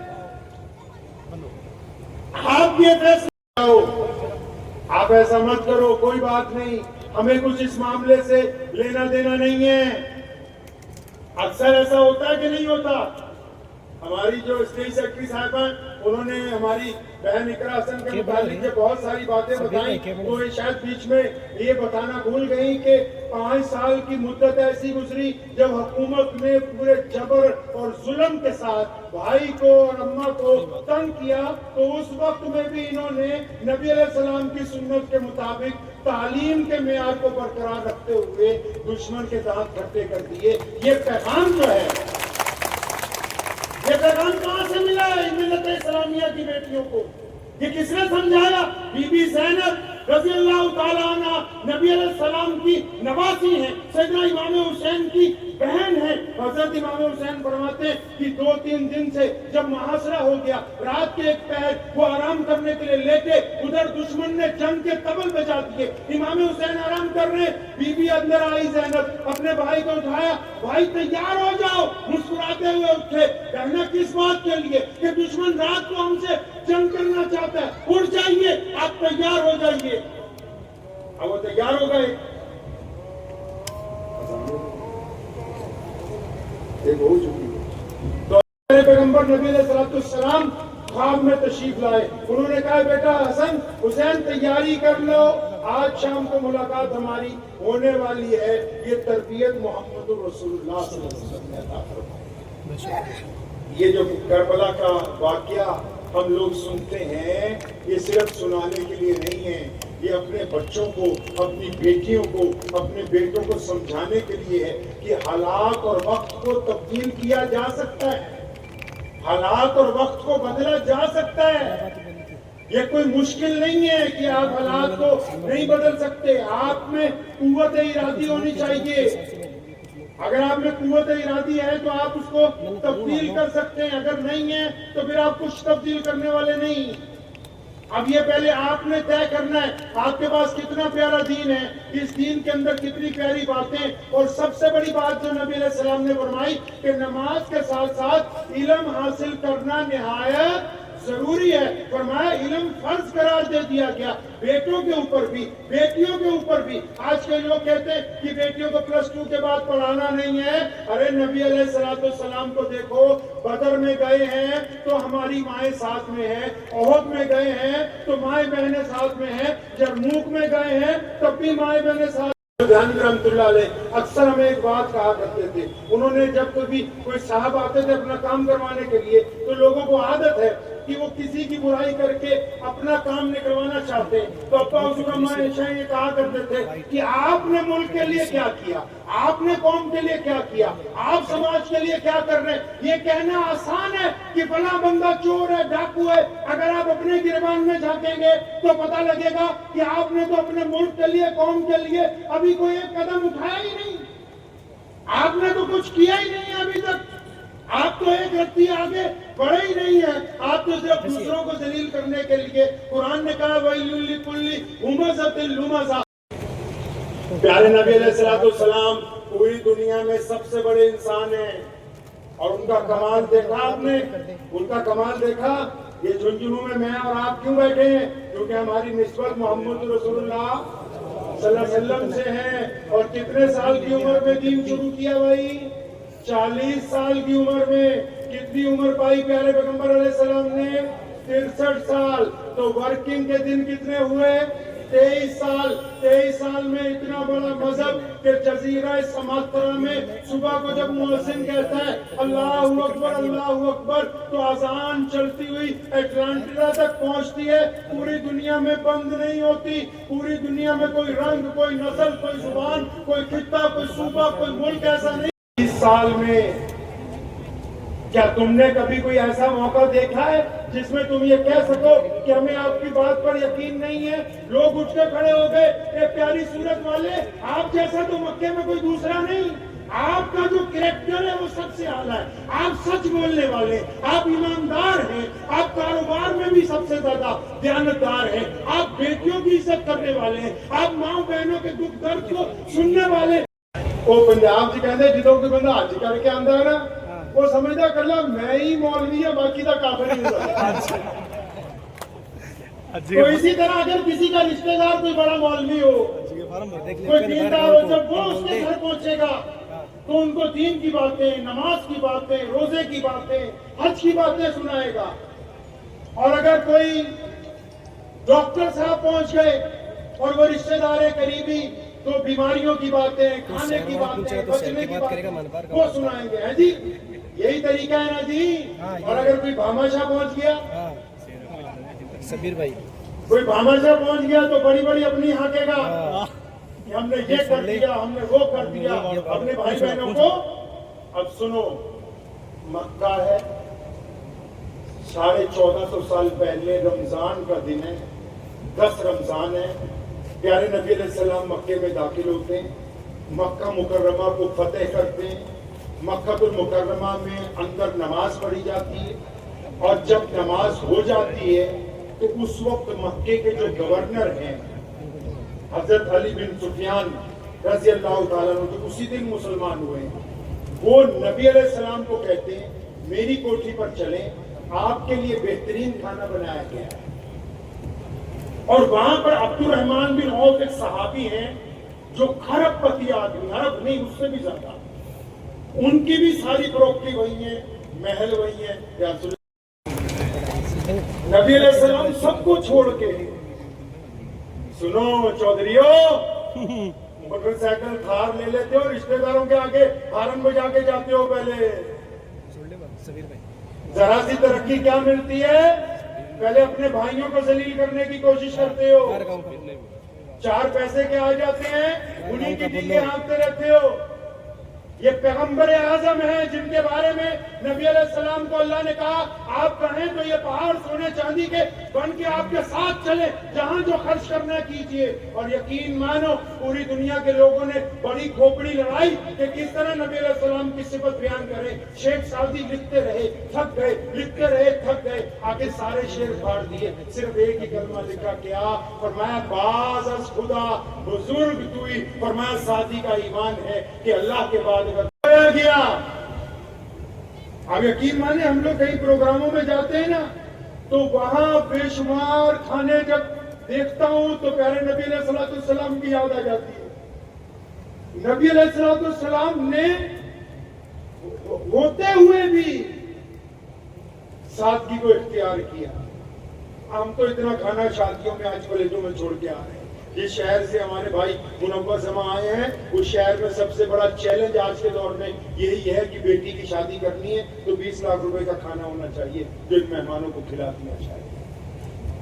آپ یہ فیصلہ کرو، آپ ایسا مت کرو، کوئی بات نہیں، ہمیں کچھ اس معاملے سے لینا دینا نہیں ہے۔ اکثر ایسا ہوتا ہے کہ نہیں ہوتا؟ ہماری جو اسٹیٹ سیکرٹری صاحبہ انہوں نے ہماری بہن اقرا حسن کے متعلق سے بہت ساری باتیں بتائیں، تو یہ شاید بیچ میں یہ بتانا بھول گئی کہ 5 سال کی مدت ایسی گزری جب حکومت نے پورے جبر اور ظلم کے ساتھ بھائی کو اور اماں کو تنگ کیا، تو اس وقت میں بھی انہوں نے نبی علیہ السلام کی سنت کے مطابق تعلیم کے معیار کو برقرار رکھتے ہوئے دشمن کے دانت کھٹے کر دیے۔ یہ پیغام جو ہے، یہ پیغام کہاں سے ملا ہے ملت اسلامیہ کی بیٹیوں کو؟ یہ کس نے سمجھایا؟ بی بی زینب رضی اللہ تعالیٰ عنہ نبی علیہ السلام کی نواسی ہیں، سیدنا امام حسین کی بہن ہیں۔ حضرت امام حسین فرماتے ہیں کہ 2-3 دن سے جب محاصرہ ہو گیا، رات کے ایک پہر وہ آرام کرنے کے لیے لیٹے، ادھر دشمن نے جنگ کے طبل بجا دیے، امام حسین آرام کر رہے، بی بی اندر آئی زینب، اپنے بھائی کو اٹھایا، بھائی تیار ہو جاؤ، مسکراتے ہوئے اٹھے، کہنا کس بات کے لیے؟ کہ دشمن رات کو ہم سے جنگ کرنا چاہتا ہے، اٹھ جائیے، آپ تیار ہو جائیے۔ اب وہ تیار ہو گئے، ہو چکی ہے۔ تو میرے پیغمبر نبی علیہ السلام خواب میں تشریف لائے، انہوں نے کہا بیٹا حسن حسین تیاری کر لو، آج شام کو ملاقات ہماری ہونے والی ہے۔ یہ تربیت محمد رسول اللہ صلی اللہ علیہ وسلم نے۔ یہ جو کربلا کا واقعہ ہم لوگ سنتے ہیں، یہ صرف سنانے کے لیے نہیں ہے، یہ اپنے بچوں کو، اپنی بیٹیوں کو، اپنے بیٹوں کو سمجھانے کے لیے ہے کہ حالات اور وقت کو تبدیل کیا جا سکتا ہے، حالات اور وقت کو بدلا جا سکتا ہے۔ یہ کوئی مشکل نہیں ہے کہ آپ حالات کو نہیں بدل سکتے، آپ میں قوت ارادی ہونی چاہیے۔ اگر آپ میں قوت ارادی ہے تو آپ اس کو تبدیل کر سکتے ہیں، اگر نہیں ہے تو پھر آپ کچھ تبدیل کرنے والے نہیں۔ اب یہ پہلے آپ نے طے کرنا ہے آپ کے پاس کتنا پیارا دین ہے، اس دین کے اندر کتنی پیاری باتیں، اور سب سے بڑی بات جو نبی علیہ السلام نے فرمائی کہ نماز کے ساتھ ساتھ علم حاصل کرنا نہایت ضروری ہے۔ فرمایا علم فرض قرار دے دیا گیا، بیٹوں کے اوپر بھی، بیٹیوں کے اوپر بھی۔ آج کے لوگ کہتے ہیں کہ بیٹیوں کو +2 کے بعد پڑھانا نہیں ہے۔ ارے نبی علیہ السلام کو دیکھو، بدر میں گئے ہیں تو ہماری مائیں ساتھ میں ہیں، احد میں گئے ہیں تو مائیں بہنیں ساتھ میں ہیں، یرموک میں گئے ہیں تب بھی مائیں بہنیں ساتھ۔ جہانگیر رحمۃ اللہ علیہ اکثر ہمیں ایک بات کہا کرتے تھے، انہوں نے جب کبھی کوئی صاحب آتے تھے اپنا کام کروانے کے لیے تو لوگوں کو عادت ہے کہ وہ کسی کی برائی کر کے اپنا کام نکلوانا چاہتے ہیں، تو ابا حضور ہمیشہ یہ کہا کرتے تھے کہ آپ نے ملک کے لیے کیا کیا، آپ نے قوم کے لیے کیا کیا، آپ سماج کے لیے کیا کر رہے ہیں۔ یہ کہنا آسان ہے کہ فلاں بندہ چور ہے، ڈاکو ہے، اگر آپ اپنے گریبان میں جھانکیں گے تو پتہ لگے گا کہ آپ نے تو اپنے ملک کے لیے، قوم کے لیے ابھی کوئی ایک قدم اٹھایا ہی نہیں، آپ نے تو کچھ کیا ہی نہیں ابھی تک، آپ تو ایک رتی آگے بڑھے ہی نہیں ہیں، آپ تو صرف دوسروں کو ذلیل کرنے کے لیے۔ قرآن نے کہا وَيْلٌ لِكُلِّ ہُمَزَةٍ لُمَزَةٍ۔ پیارے نبی علیہ السلام پوری دنیا میں سب سے بڑے انسان ہیں، اور ان کا کمال دیکھا آپ نے, ان کا کمال دیکھا. یہ جھنجھنوں میں اور آپ کیوں بیٹھے ہیں؟ کیونکہ ہماری نسبت محمد رسول اللہ صلی اللہ علیہ وسلم سے ہے. اور کتنے سال کی عمر میں دین شروع کیا بھائی؟ 40 سال کی عمر میں. کتنی عمر پائی پیارے پیغمبر علیہ السلام نے؟ 63 سال. تو ورکنگ کے دن کتنے ہوئے؟ 23 سال. 23 سال میں اتنا بڑا مذہب کہ جزیرہ سماترا میں صبح کو جب مؤذن کہتا ہے اللہ اکبر اللہ اکبر تو اذان چلتی ہوئی اٹلانٹا تک پہنچتی ہے. پوری دنیا میں بند نہیں ہوتی. پوری دنیا میں کوئی رنگ, کوئی نسل, کوئی زبان, کوئی خطہ, کوئی صوبہ, کوئی ملک ایسا نہیں. 20 سال میں کیا تم نے کبھی کوئی ایسا موقع دیکھا ہے جس میں تم یہ کہہ سکو کہ ہمیں آپ کی بات پر یقین نہیں ہے؟ لوگ اٹھ کے کھڑے ہو گئے, اے پیاری صورت والے, آپ جیسا تو مکے میں کوئی دوسرا نہیں. آپ کا جو کریکٹر ہے وہ سب سے اعلیٰ ہے. آپ سچ بولنے والے, آپ ایماندار ہیں, آپ کاروبار میں بھی سب سے زیادہ دیانتدار ہیں, آپ بیٹیوں کی عزت کرنے والے ہیں, آپ ماں بہنوں کے دکھ درد کو سننے والے. وہ پنجاب سے کہتے ہیں جدوں کوئی بندہ حج کر کے آندا ہے نا, وہ سمجھتا کلا میں ہی مولوی ہے, باقی کا کافر نہیں ہوتا. تو اسی طرح اگر کسی کا رشتہ دار کوئی بڑا مولوی ہو, کوئی دیندار ہو, جب وہ اس کے گھر پہنچے گا تو ان کو دین کی باتیں, نماز کی باتیں, روزے کی باتیں, حج کی باتیں سنائے گا. اور اگر کوئی ڈاکٹر صاحب پہنچ گئے اور وہ رشتہ دار قریبی تو بیماریوں کی باتیں, کھانے کی باتیں, بچنے کی باتیں وہ سنائیں گے. جی یہی طریقہ ہے نا جی. اور اگر کوئی بھاماشاہ پہنچ گیا, سبیر بھائی کوئی بھاماشاہ پہنچ گیا تو بڑی بڑی اپنی ہانکے گا کہ ہم نے یہ کر دیا, ہم نے وہ کر دیا اپنے بھائی بہنوں کو. اب سنو, مکہ ہے, 1450 سال پہلے رمضان کا دن ہے, 10 رمضان ہے. پیارے نبی علیہ السلام مکے میں داخل ہوتے ہیں, مکہ مکرمہ کو فتح کرتے ہیں. مکہ المکرمہ میں اندر نماز پڑھی جاتی ہے, اور جب نماز ہو جاتی ہے تو اس وقت مکے کے جو گورنر ہیں حضرت علی بن سفیان رضی اللہ تعالیٰ عنہ, جو اسی دن مسلمان ہوئے ہیں, وہ نبی علیہ السلام کو کہتے ہیں میری کوٹھی پر چلیں, آپ کے لیے بہترین کھانا بنایا گیا ہے. اور وہاں پر عبد الرحمن بن عوف ایک صحابی ہیں جو کھرب پتی آدمی, عرب نہیں اس سے بھی زیادہ, ان کی بھی ساری پراپرٹی وہی ہے, محل وہی ہے. نبی علیہ السلام سب کو چھوڑ کے, سنو چودھریو, موٹر سائیکل تھار لے لیتے ہو, رشتہ داروں کے آگے ہارن بجا کے جاتے ہو. پہلے ذرا سی ترقی کیا ملتی ہے, پہلے اپنے بھائیوں کو ذلیل کرنے کی کوشش کرتے ہو, 4 پیسے کے آ جاتے ہیں انہی کی ڈیگے ہانکتے رہتے ہو. یہ پیغمبر اعظم ہیں جن کے بارے میں نبی علیہ السلام کو اللہ نے کہا آپ کہیں تو یہ پہاڑ سونے چاندی کے بن کے آپ کے ساتھ چلے, جہاں جو خرچ کرنا کیجئے. اور یقین مانو پوری دنیا کے لوگوں نے بڑی کھوپڑی لڑائی کہ کس طرح نبی علیہ السلام کی صفت بیان کرے. شیخ سعدی لکھتے رہے, تھک گئے, لکھتے رہے, تھک گئے, آگے سارے شعر پھاڑ دیے, صرف ایک ہی کلمہ لکھا, کیا فرمایا, باز از خدا بزرگ توئی. فرمایا سعدی کا ایمان ہے کہ اللہ کے بعد گیا. اب یقین مانے ہم لوگ کئی پروگراموں میں جاتے ہیں نا تو وہاں بے شمار کھانے جب دیکھتا ہوں تو پیارے نبی علیہ السلام کی یاد آ جاتی ہے. نبی علیہ السلام نے ہوتے ہوئے بھی سادگی کو اختیار کیا. ہم تو اتنا کھانا شادیوں میں آج کالجوں میں چھوڑ کے آ رہے ہیں. جس شہر سے ہمارے بھائی منور سما آئے ہیں اس شہر میں سب سے بڑا چیلنج آج کے دور میں یہی ہے کہ بیٹی کی شادی کرنی ہے تو 20 لاکھ روپے کا کھانا ہونا چاہیے جو ان مہمانوں کو کھلا دیا چاہیے.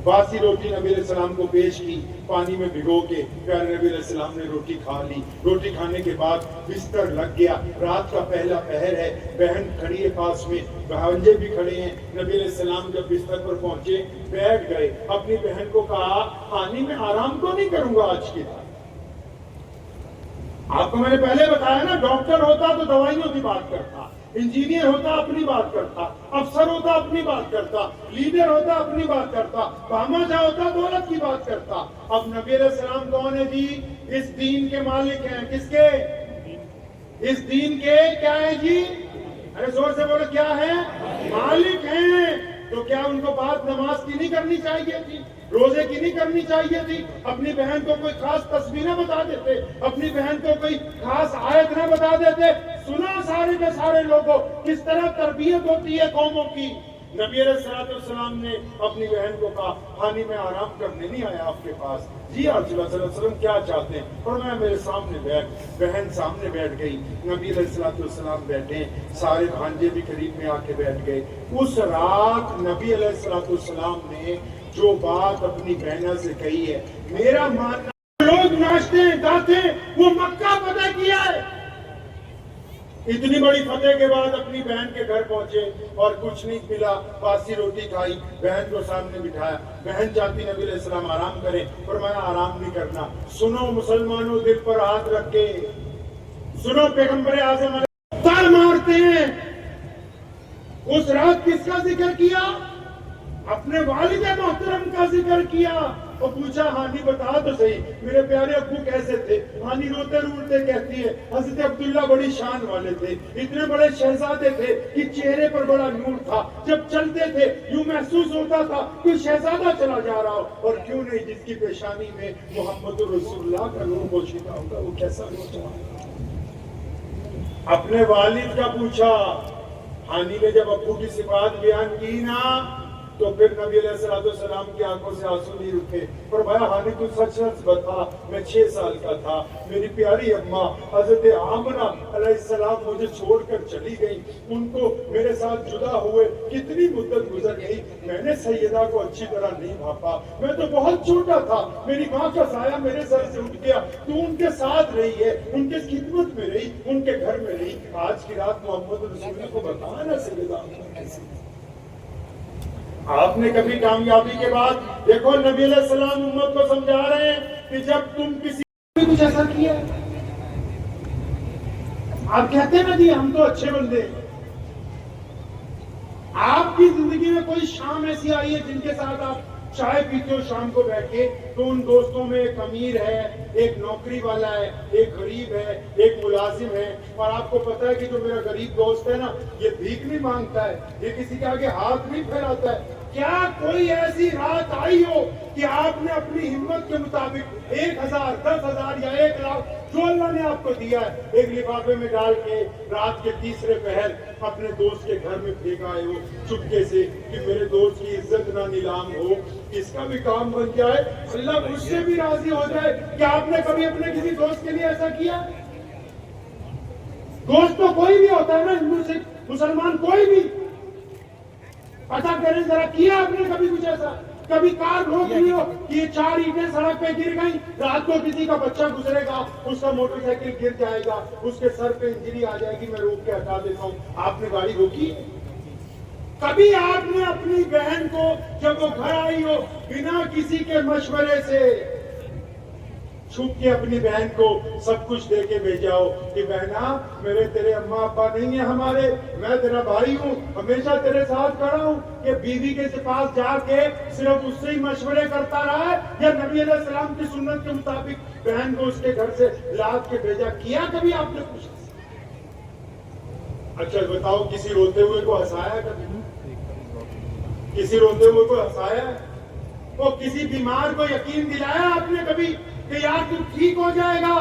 باسی روٹی نبی علیہ السلام کو پیش کی, پانی میں بھگو کے پیارے نبی علیہ السلام نے روٹی کھا لی. روٹی کھانے کے بعد بستر لگ گیا, رات کا پہلا پہر ہے, بہن کھڑی ہے پاس میں, بھانجے بھی کھڑے ہیں. نبی علیہ السلام جب بستر پر پہنچے بیٹھ گئے, اپنی بہن کو کہا پانی میں آرام تو نہیں کروں گا آج کی رات. آپ کو میں نے پہلے بتایا نا, ڈاکٹر ہوتا تو دوائیوں کی بات کرتا, انجینئر ہوتا اپنی بات کرتا, افسر ہوتا اپنی بات کرتا, لیڈر ہوتا اپنی بات کرتا, بادشاہ ہوتا دولت کی بات کرتا. اب نبی علیہ السلام کون ہے جی؟ اس دین کے مالک ہیں. کس کے؟ اس دین کے کیا ہے جی؟ ارے زور سے بولو کیا ہے؟ مالک ہیں. تو کیا ان کو بات نماز کی نہیں کرنی چاہیے تھی؟ روزے کی نہیں کرنی چاہیے تھی؟ اپنی بہن کو کوئی خاص تسبیح نہ بتا دیتے؟ اپنی بہن کو کوئی خاص آیت نہ بتا دیتے؟ سنا سارے کے سارے لوگوں کس طرح تربیت ہوتی ہے قوموں کی. نبی علیہ السلام نے اپنی بہن کو کہا ہانی میں آرام کرنے نہیں آیا آپ کے پاس. جی آپ صلی اللہ علیہ وسلم کیا چاہتے ہیں؟ اور میں میرے سامنے بیٹھ, بہن سامنے بیٹھ گئی, نبی علیہ السلام بیٹھے, سارے بھانجے بھی قریب میں آ کے بیٹھ گئے. اس رات نبی علیہ السلام نے جو بات اپنی بہنہ سے کہی ہے, میرا ماننا لوگ ناچتے ہیں گاتے ہیں, وہ مکہ فتح کیا ہے. اتنی بڑی فتح کے بعد اپنی بہن کے گھر پہنچے اور کچھ نہیں ملا, باسی روٹی کھائی, بہن کو سامنے بٹھایا. بہن چاہتی نبی علیہ السلام آرام کرے, فرمایا آرام نہیں کرنا. سنو مسلمانوں, دل پر ہاتھ رکھ کے سنو, پیغمبر اعظم تار مارتے ہیں. اس رات کس کا ذکر کیا؟ اپنے والد محترم کا ذکر کیا. اور پوچھا ہانی بتا تو صحیح میرے پیارے ابو کیسے تھے؟ ہانی روتے روتے کہتی ہے حضرت عبداللہ بڑی شان والے تھے, اتنے بڑے شہزادے تھے کہ چہرے پر بڑا نور تھا, جب چلتے تھے یوں محسوس ہوتا تھا کہ شہزادہ چلا جا رہا ہو. اور کیوں نہیں, جس کی پیشانی میں محمد رسول اللہ کا نور پوشیدہ ہوگا وہ کیسا نوجوان. اپنے والد کا پوچھا. ہانی نے جب ابو کی صفات بیان کی نا تو پھر نبی علیہ السلام کی آنکھوں سے آنسو نہیں رکے. فرمایا ہانی تو سچ سچ بتا, میں 6 سال کا تھا, میری پیاری اماں حضرت آمنہ علیہ السلام مجھے چھوڑ کر چلی گئی, ان کو میرے ساتھ جدا ہوئے کتنی مدت گزر گئی, میں نے سیدہ کو اچھی طرح نہیں بھاپا, میں تو بہت چھوٹا تھا, میری ماں کا سایہ میرے سر سے اٹھ گیا, تو ان کے ساتھ رہی ہے, ان کے خدمت میں رہی, ان کے گھر میں رہی. آج کی رات محمد رسول اللہ کو بتانا نا سیدہ کیسی. آپ نے کبھی کامیابی کے بعد دیکھو نبی علیہ السلام امت کو سمجھا رہے ہیں کہ جب تم کسی نے کچھ ایسا کیا, آپ کہتے ہیں نا جی ہم تو اچھے بندے ہیں. آپ کی زندگی میں کوئی شام ایسی آئی ہے جن کے ساتھ آپ چائے پیتے ہو شام کو بیٹھ کے, تو ان دوستوں میں ایک امیر ہے, ایک نوکری والا ہے, ایک غریب ہے, ایک ملازم ہے, اور آپ کو پتا ہے کہ جو میرا غریب دوست ہے نا یہ بھیک نہیں مانگتا ہے, یہ کسی کے آگے ہاتھ نہیں پھیلاتا ہے. کیا کوئی ایسی رات آئی ہو کہ آپ نے اپنی ہمت کے مطابق 1000, 10,000 یا 1 لاکھ جو اللہ نے آپ کو دیا ہے ایک لفافے میں ڈال کے رات کے تیسرے پہر اپنے دوست کے گھر میں پھینک آئے ہو چپکے سے کہ میرے دوست کی عزت نہ نیلام ہو, اس کا بھی کام بن جائے, اللہ مجھ سے بھی راضی ہو جائے. کیا آپ نے کبھی اپنے کسی دوست کے لیے ایسا کیا؟ دوست تو کوئی بھی ہوتا ہے نا, ہندو سکھ مسلمان کوئی بھی, پتا کریں ذرا کیا آپ نے کبھی کچھ ایسا؟ کبھی کار روک لی ہو کہ یہ 4 اینٹیں سڑک پہ گر گئی, رات کو کسی کا بچہ گزرے گا, اس کا موٹر سائیکل گر جائے گا, اس کے سر پہ انجری آ جائے گی, میں روک کے ہٹا دیتا ہوں, آپ نے گاڑی روکی؟ کبھی آپ نے اپنی بہن کو جب وہ گھر آئی ہو بنا کسی کے مشورے سے چھپ کے اپنی بہن کو سب کچھ دے کے بھیجا ہو کہ بہنا میرے تیرے اماں ابا نہیں ہیں ہمارے, میں تیرا بھائی ہوں, ہمیشہ تیرے ساتھ کھڑا ہوں, کہ بیوی کے پاس جا کے صرف اس سے ہی مشورے کرتا رہا ہے, یا نبی علیہ السلام کی سنت کے مطابق بہن کو اس کے گھر سے لاد کے بھیجا؟ کیا کبھی آپ نے کچھ؟ اچھا بتاؤ, کسی روتے ہوئے کو ہنسایا کبھی؟ کسی روتے ہوئے کو ہنسایا؟ وہ کسی بیمار کو یقین دلایا آپ نے کبھی کہ یار تو ٹھیک ہو جائے گا؟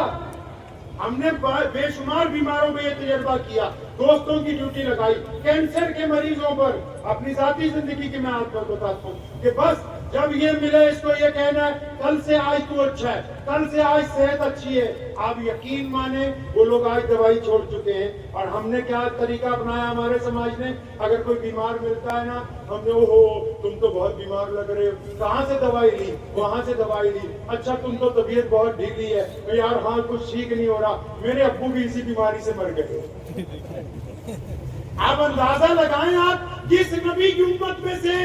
ہم نے بے شمار بیماروں میں یہ تجربہ کیا, دوستوں کی ڈیوٹی لگائی, کینسر کے مریضوں پر, اپنی ذاتی زندگی کی میں آپ کو بتاتا ہوں کہ بس جب یہ ملے اس کو یہ کہنا ہے کل سے آج تو اچھا ہے, کل سے آج صحت اچھی ہے. آپ یقین مانیں وہ لوگ آج دوائی چھوڑ چکے ہیں, اور ہم نے کیا طریقہ اپنایا ہمارے سماج نے, اگر کوئی بیمار ملتا ہے نا ہم نے اوہو تم تو بہت بیمار لگ رہے ہو, کہاں سے دوائی لی؟ وہاں سے دوائی لی. اچھا تم تو طبیعت بہت ڈھیلی ہے, یار ہاں کچھ ٹھیک نہیں ہو رہا, میرے ابو بھی اسی بیماری سے مر گئے. آپ اندازہ لگائیں آپ کس نبی کی امت میں سے,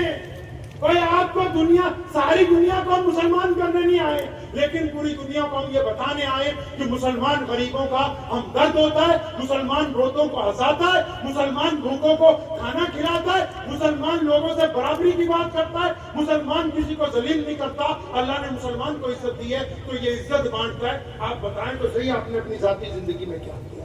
کوئی آپ کو دنیا, ساری دنیا کو ہم مسلمان کرنے نہیں آئے, لیکن پوری دنیا کو ہم یہ بتانے آئے کہ مسلمان غریبوں کا ہمدرد ہوتا ہے, مسلمان روتوں کو ہنساتا ہے, مسلمان بھوکوں کو کھانا کھلاتا ہے, مسلمان لوگوں سے برابری کی بات کرتا ہے, مسلمان کسی کو ذلیل نہیں کرتا. اللہ نے مسلمان کو عزت دی ہے تو یہ عزت بانٹتا ہے. آپ بتائیں تو صحیح آپ نے اپنی ذاتی زندگی میں کیا کیا؟